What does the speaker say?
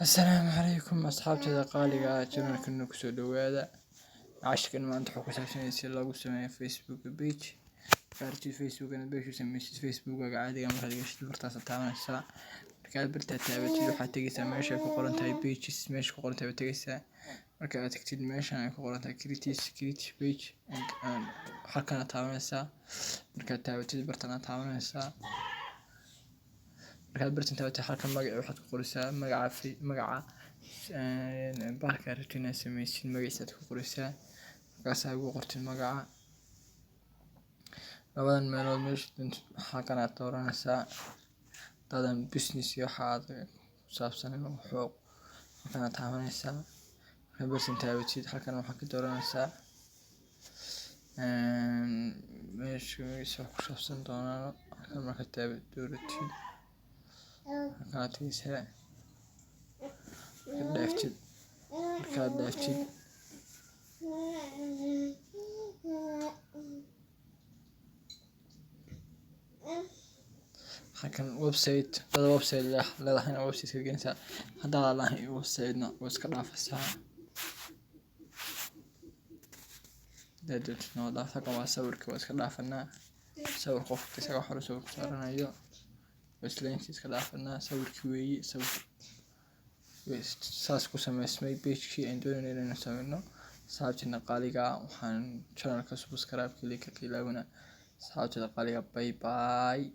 السلام عليكم أصحابتي قالقة جنونك إنك سودوادة عشق ما أنت حكوا ساشين يصير لاقو سمي فيسبوك بيج فارتي فيسبوك أنا بيش وسميت فيسبوك عادي قام خلي يشتغل برتاس التعاون الساعة مركز برتا تابتي وحتى جيسا ماشي كقولن تاي بيج ماشي كقولن تاي بتجيسا مركز تكتب ماشي أنا كقولن تاي كريتيش بيج حكنا تعاون الساعة مركز تابتي برتنا تعاون الساعة markaad bartan taabtay halkan magaca waxaad ku qorisaa magaca bahalka rabtid inaad sameysid magaciisaad ku qorisaa markaasaa ugu qortid magaca labadan meelood meesha halkan aad dooranaysaa dadan business iyo waxa aad ku saabsan wuxuu halkan aad taabanaysaa markaad bartan taabatid halkan waxaad ka dooranaysaa meesha magaciisa ku saabsan doonaan halkan markaad dooratid markaad tageysaa markaad dhaaftid halkan website dada website leedahayna website ka gelinaysaa haddaad lahayn website-na waa iska dhaafaysaa dadno dhaafta waa sawirka waa iska dhaafanaa sawir qofka isaga hore sawir saaranayo islaanti iska dhaafanaa sawirkii weeye sawir saas ku sameysmay page-kii aan doonayno inaan sameyno asxaabtina qaaliga waxaan channel-ka subscribe ka ilaawina asxaabtina qaaliga bye bye.